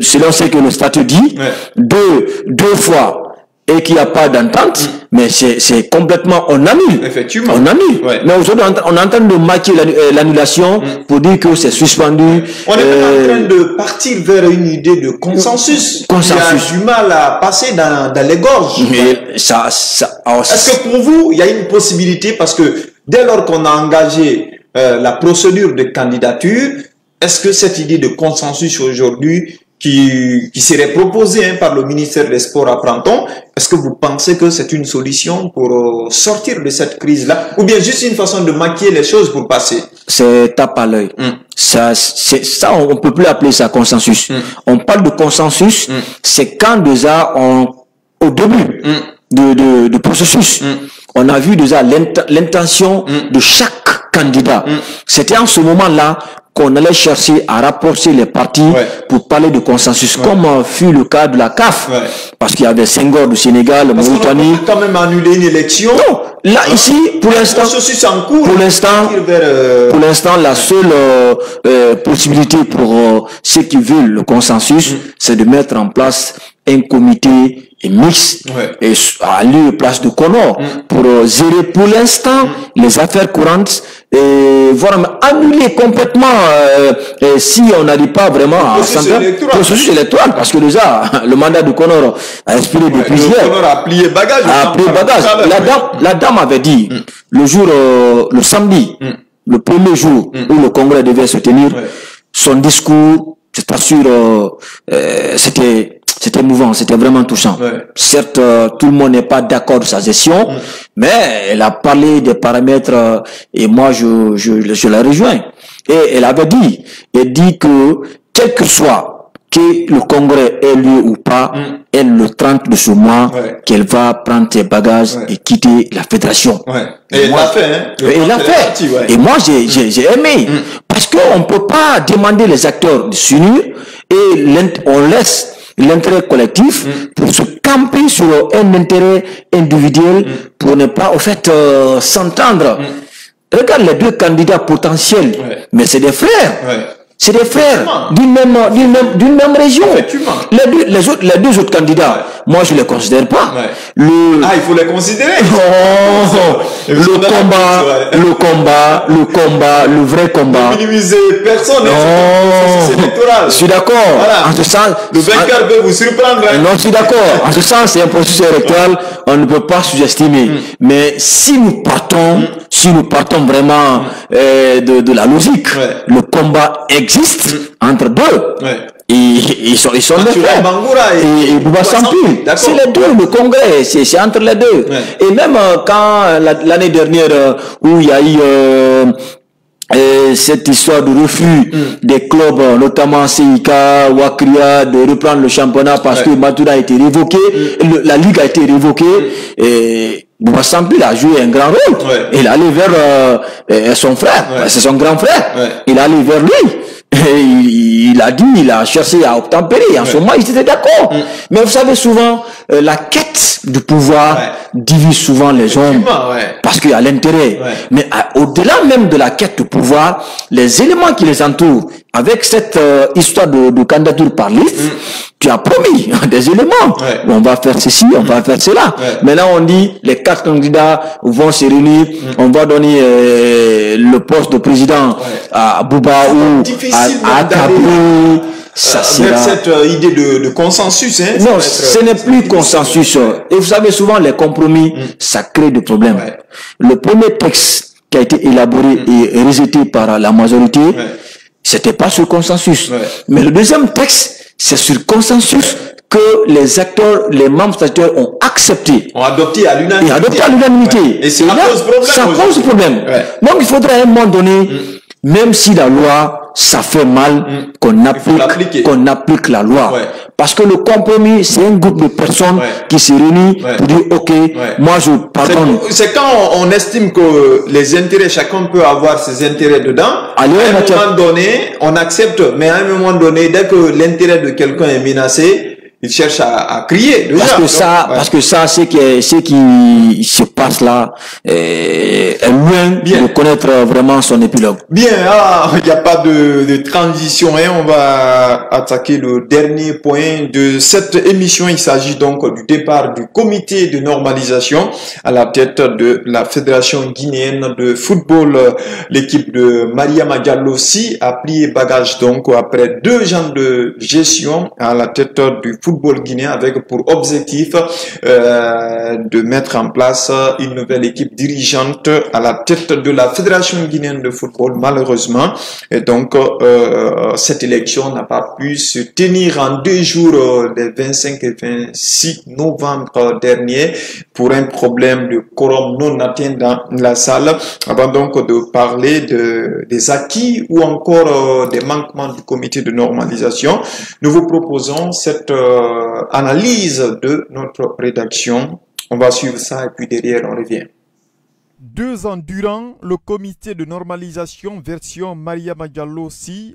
selon ce que le statut dit, deux fois et qu'il n'y a pas d'entente, mais c'est complètement, on annule. Effectivement. On annule. Mais aujourd'hui, on est en train de maquiller l'annulation pour dire que c'est suspendu. On est en train de partir vers une idée de consensus. Il y a du mal à passer dans les gorges. Mais est-ce que pour vous, il y a une possibilité, parce que dès lors qu'on a engagé la procédure de candidature, est-ce que cette idée de consensus aujourd'hui qui serait proposée par le ministère des Sports à Printemps, est-ce que vous pensez que c'est une solution pour sortir de cette crise-là, ou bien juste une façon de maquiller les choses pour passer? C'est tape à l'œil. Ça, on peut plus appeler ça consensus. On parle de consensus, c'est quand déjà au début de processus, on a vu déjà l'intention de chaque candidat. C'était en ce moment-là qu'on allait chercher à rapprocher les partis pour parler de consensus, comme fut le cas de la CAF, parce qu'il y avait Senghor du Sénégal, Mauritanie. On peut quand même annuler une élection. Non, là ici, pour l'instant, la seule possibilité pour ceux qui veulent le consensus, c'est de mettre en place un comité mixte et à lieu place de Conor pour gérer pour l'instant les affaires courantes et voire annuler complètement si on n'arrive pas vraiment à s'entendre processus électoral, parce que déjà le mandat de Conor a expiré depuis hier. Conor a plié bagage. La dame avait dit le samedi, le premier jour où le congrès devait se tenir, son discours, je t'assure, c'était c'était émouvant, c'était vraiment touchant. Ouais. Certes, tout le monde n'est pas d'accord de sa gestion, mais elle a parlé des paramètres et moi, je la rejoins. Et elle dit que, quel que soit que le congrès ait lieu ou pas, elle, le 30 de ce mois, qu'elle va prendre ses bagages et quitter la fédération. Ouais. Et elle l'a fait, hein. Elle l'a fait. Et moi, j'ai aimé. Parce qu'on ne peut pas demander les acteurs de s'unir et on laisse l'intérêt collectif pour se camper sur un intérêt individuel pour ne pas, au fait, s'entendre. Regarde les deux candidats potentiels, mais c'est des frères. C'est des frères d'une même région. Les deux autres candidats, moi je les considère pas. Il faut les considérer. Le vrai combat. Minimiser personne. Je suis d'accord. Voilà. En ce sens, le vainqueur peut vous surprendre. Non, je suis d'accord. En ce sens, c'est un processus électoral, on ne peut pas sous-estimer. Mais si nous partons vraiment de la logique, le combat existe entre deux. Et ils sont les frères. Et Bouba Sampi, c'est les deux, le congrès, c'est entre les deux. Et même quand l'année dernière où il y a eu cette histoire de refus des clubs, notamment CIK, Wakria, de reprendre le championnat parce que Matouna a été révoqué, la ligue a été révoquée, et Bouba Sampi a joué un grand rôle. Il allait vers son frère, c'est son grand frère, il allait vers lui. Et il a cherché à obtempérer. En ce moment, ils étaient d'accord. Mais vous savez, souvent, la quête du pouvoir divise souvent les hommes. Parce qu'il y a l'intérêt. Mais au-delà même de la quête du pouvoir, les éléments qui les entourent, avec cette histoire de candidature par liste, tu as promis des éléments. On va faire ceci, on va faire cela. Maintenant, on dit, les 4 candidats vont se réunir, on va donner le poste de président à Bouba ou à Kabou. Ça, avec cette idée de consensus. Non, ce n'est plus consensus. Et vous savez, souvent, les compromis, ça crée des problèmes. Le premier texte qui a été élaboré et rejeté par la majorité, c'était pas sur consensus. Mais le deuxième texte, c'est sur consensus que les acteurs, les membres statutaires ont accepté. Ont adopté à l'unanimité. Et ça pose problème. Donc il faudrait à un moment donné, même si la loi, ça fait mal qu'on applique la loi. Parce que le compromis, c'est un groupe de personnes qui se réunissent pour dire, ok, moi je pardonne. C'est quand on estime que les intérêts, chacun peut avoir ses intérêts dedans. À un moment donné, on accepte, mais à un moment donné, dès que l'intérêt de quelqu'un est menacé, il cherche à crier. Déjà. Parce que ça, ce qui se passe là est loin de connaître vraiment son épilogue. Bien, il n'y a pas de transition. On va attaquer le dernier point de cette émission. Il s'agit donc du départ du comité de normalisation à la tête de la Fédération guinéenne de football. L'équipe de Mariama Diallo a plié bagage donc après 2 ans de gestion à la tête du football guinéen avec pour objectif de mettre en place une nouvelle équipe dirigeante à la tête de la Fédération guinéenne de football, malheureusement. Et donc, cette élection n'a pas pu se tenir en 2 jours, les 25 et 26 novembre dernier, pour un problème de quorum non atteint dans la salle. Avant donc de parler des acquis ou encore des manquements du comité de normalisation, nous vous proposons cette analyse de notre rédaction. On va suivre ça et puis derrière on revient. 2 ans durant, le comité de normalisation version Mariama Diallo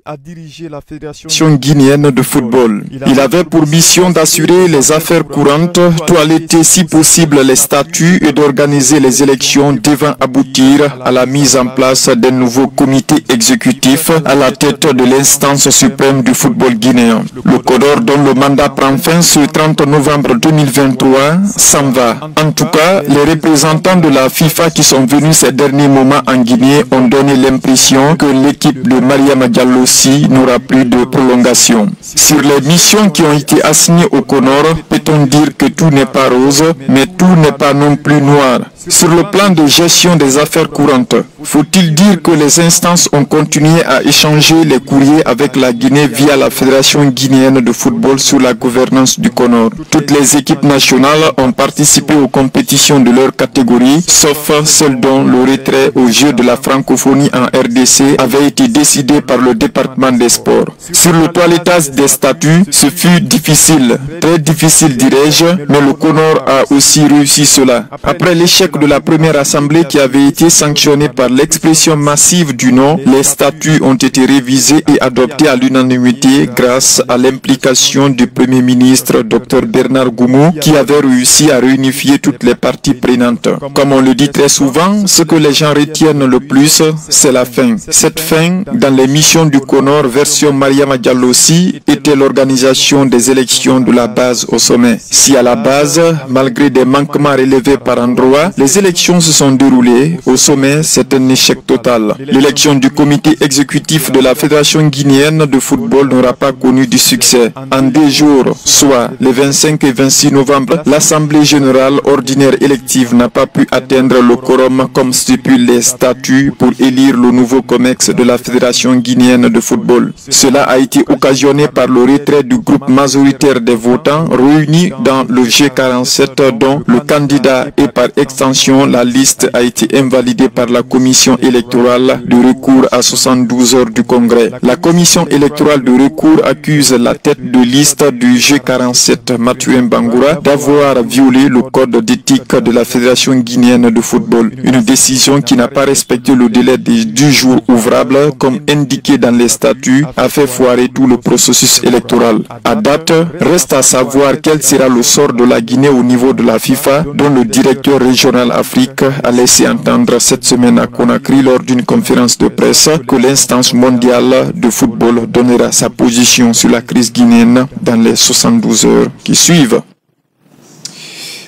a dirigé la Fédération guinéenne de football. Il avait pour mission d'assurer les affaires courantes, toiletter si possible les statuts et d'organiser les élections devant aboutir à la mise en place d'un nouveau comité exécutif à la tête de l'instance suprême du football guinéen. Le CODOR, dont le mandat prend fin ce 30 novembre 2023, s'en va. En tout cas, les représentants de la FIFA qui sont venus ces derniers moments en Guinée ont donné l'impression que l'équipe de Mariama Diallo n'aura plus de prolongation. Sur les missions qui ont été assignées au CONOR, peut-on dire que tout n'est pas rose, mais tout n'est pas non plus noir. Sur le plan de gestion des affaires courantes, faut-il dire que les instances ont continué à échanger les courriers avec la Guinée via la Fédération guinéenne de football sur la gouvernance du CONOR. Toutes les équipes nationales ont participé aux compétitions de leur catégorie, sauf celle dont le retrait aux Jeux de la francophonie en RDC avait été décidé par le département des sports. Sur le toilettage des statuts, ce fut difficile, très difficile dirais-je, mais le CONOR a aussi réussi cela. Après l'échec de la première assemblée qui avait été sanctionnée par l'expression massive du non, les statuts ont été révisés et adoptés à l'unanimité grâce à l'implication du Premier ministre Dr Bernard Goumou qui avait réussi à réunifier toutes les parties prenantes. Comme on le dit très souvent, ce que les gens retiennent le plus, c'est la fin. Cette fin, dans les missions du CONOR version Mariama Diallo aussi, était l'organisation des élections de la base au sommet. Si à la base, malgré des manquements relevés par endroits, les élections se sont déroulées, au sommet, c'est un échec total. L'élection du comité exécutif de la Fédération guinéenne de football n'aura pas connu du succès. En 2 jours, soit les 25 et 26 novembre, l'Assemblée générale ordinaire élective n'a pas pu atteindre le quorum comme stipulent les statuts pour élire le nouveau COMEX de la Fédération guinéenne de football. Cela a été occasionné par le retrait du groupe majoritaire des votants réunis dans le G47 dont le candidat et par extension la liste a été invalidée par la commission électorale de recours à 72 heures du Congrès. La commission électorale de recours accuse la tête de liste du G47 Mathieu Mbangura d'avoir violé le code d'éthique de la Fédération guinéenne de football. Une décision qui n'a pas respecté le délai du jour ouvrable comme indiqué dans les statuts a fait foirer tout le processus électoral. À date, reste à savoir quel sera le sort de la Guinée au niveau de la FIFA dont le directeur régional Afrique a laissé entendre cette semaine à Conakry lors d'une conférence de presse que l'instance mondiale de football donnera sa position sur la crise guinéenne dans les 72 heures qui suivent.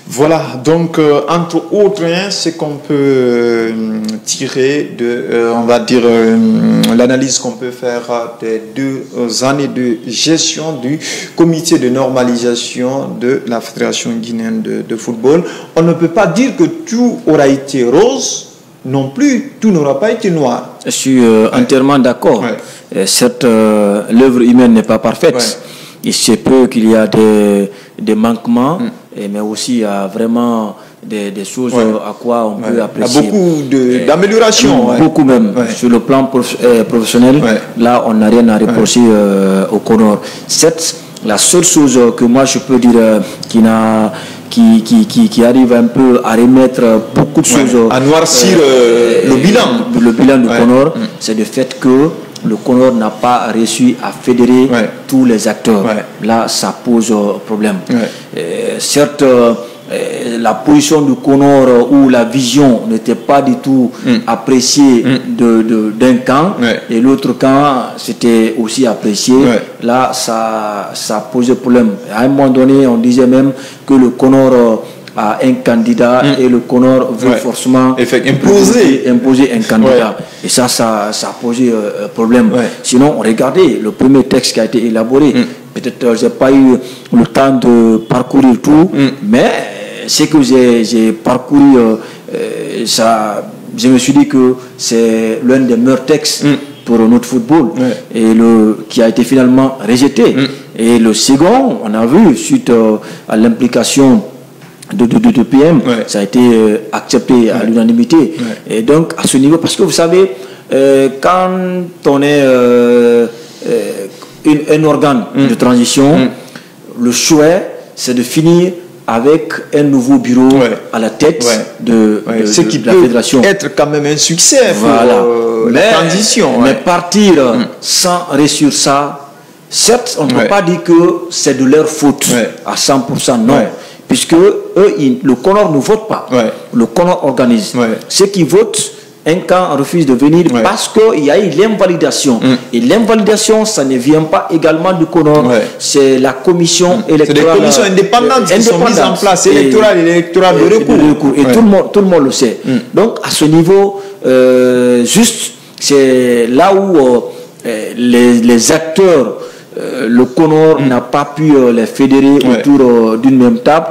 Voilà, donc entre autres, ce qu'on peut tirer de, on va dire, l'analyse qu'on peut faire des 2 années de gestion du comité de normalisation de la Fédération guinéenne de football. On ne peut pas dire que tout aura été rose, non plus, tout n'aura pas été noir. Je suis entièrement d'accord. Ouais. Certes, l'œuvre humaine n'est pas parfaite. Ouais. Il se peut qu'il y a des manquements, mais aussi il y a vraiment des choses à quoi on peut apprécier. Il y a beaucoup d'améliorations. Beaucoup même. Sur le plan professionnel, là on n'a rien à reprocher au CONOR. Certes, la seule chose que moi je peux dire qui arrive un peu à remettre beaucoup de choses... À noircir le bilan. Le bilan du CONOR, c'est le fait que le CONOR n'a pas réussi à fédérer tous les acteurs. Là, ça pose problème. Certes, la position du CONOR ou la vision n'était pas du tout appréciée d'un camp et l'autre camp c'était aussi apprécié. Là, ça posait problème. À un moment donné, on disait même que le CONOR a un candidat et le CONOR veut forcément imposer un candidat. Et ça a posé problème. Sinon, regardez le premier texte qui a été élaboré. Peut-être j'ai pas eu le temps de parcourir tout, mais ce que j'ai parcouru, je me suis dit que c'est l'un des meilleurs textes pour notre football et qui a été finalement rejeté. Et le second, on a vu, suite à l'implication de PM, ça a été accepté à l'unanimité. Et donc, à ce niveau, parce que vous savez, quand on est un organe de transition, le souhait, c'est de finir avec un nouveau bureau à la tête de la fédération. Être quand même un succès pour la transition. Mais partir sans réussir ça, certes, on ne peut pas dire que c'est de leur faute à 100%, non. Puisque eux, le CONOR ne vote pas. Le CONOR organise. Ceux qui votent, un camp refuse de venir parce qu'il y a eu l'invalidation. Et l'invalidation, ça ne vient pas également du CONOR. C'est la commission électorale. C'est des commissions indépendantes qui sont mises en place, électorale et électorale de recours. Et tout le monde le sait. Donc, à ce niveau, juste, c'est là où les acteurs le Conor n'a pas pu les fédérer autour d'une même table.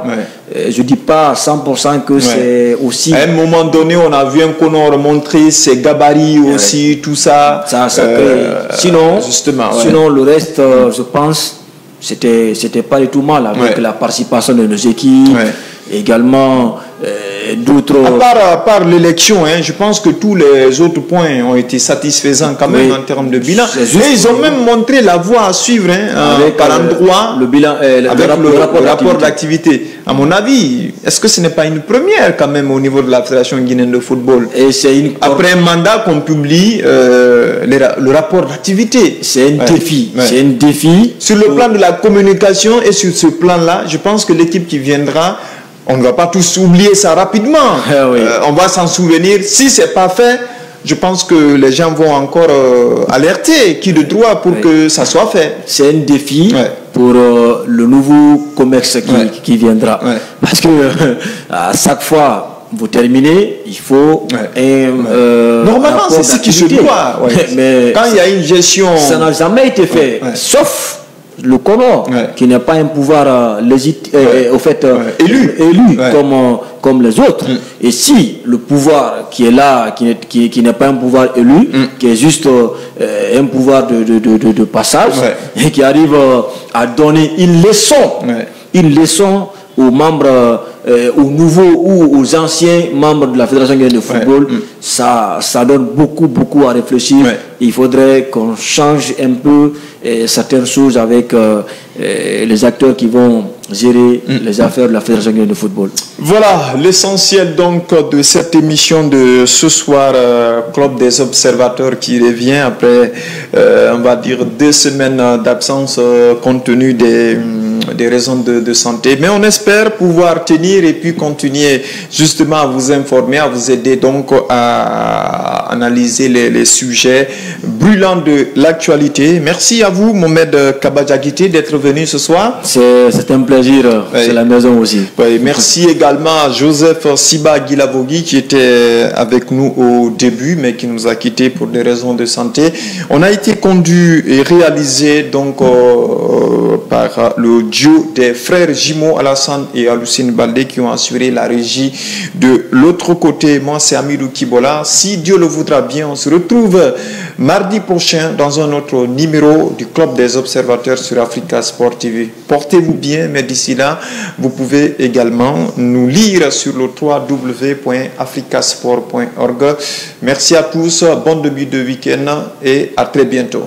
Je ne dis pas à 100% que c'est aussi... À un moment donné, on a vu un Conor montrer ses gabarits aussi, tout ça. Ça crée... Sinon, le reste, je pense, c'était pas du tout mal avec la participation de nos équipes. Également d'autres... À part l'élection, je pense que tous les autres points ont été satisfaisants quand même en termes de bilan. Et ils ont même montré la voie à suivre par endroit le bilan, avec le rapport d'activité. À mon avis, est-ce que ce n'est pas une première quand même au niveau de la Fédération guinéenne de football? Et après un mandat qu'on publie le rapport d'activité. C'est un défi. C'est un défi. Sur le plan de la communication et sur ce plan-là, je pense que l'équipe qui viendra, on ne va pas tous oublier ça rapidement. On va s'en souvenir. Si ce n'est pas fait, je pense que les gens vont encore alerter qui de droit pour que ça soit fait. C'est un défi pour le nouveau commerce qui viendra. Parce que à chaque fois, vous terminez, il faut normalement, c'est ce qui se doit. Mais quand il y a une gestion... Ça n'a jamais été fait, sauf... le Conor, qui n'a pas un pouvoir élu comme les autres. Et si le pouvoir qui est là, qui n'est pas un pouvoir élu, qui est juste un pouvoir de passage, et qui arrive à donner une leçon aux membres, aux nouveaux ou aux anciens membres de la Fédération guinéenne de football, ça donne beaucoup à réfléchir. Il faudrait qu'on change un peu certaines choses avec les acteurs qui vont gérer les affaires de la Fédération guinéenne de football. Voilà l'essentiel donc de cette émission de ce soir, Club des observateurs qui revient après, on va dire, 2 semaines d'absence compte tenu des raisons de santé. Mais on espère pouvoir tenir et puis continuer justement à vous informer, à vous aider donc à analyser les sujets brûlants de l'actualité. Merci à vous, Mohamed Kabadjagité, d'être venu ce soir. C'est un plaisir, c'est la maison aussi. Merci également à Joseph Siba Guilavogui qui était avec nous au début mais qui nous a quittés pour des raisons de santé. On a été conduit et réalisé donc par le duo des frères jumeaux Alassane et Alucine Baldé qui ont assuré la régie de l'autre côté. Moi, c'est Amidou Kibola. Si Dieu le voudra bien, on se retrouve mardi prochain dans un autre numéro du Club des observateurs sur Africa Sport TV. Portez-vous bien, mais d'ici là, vous pouvez également nous lire sur le www.africasport.org. Merci à tous, bon début de week-end et à très bientôt.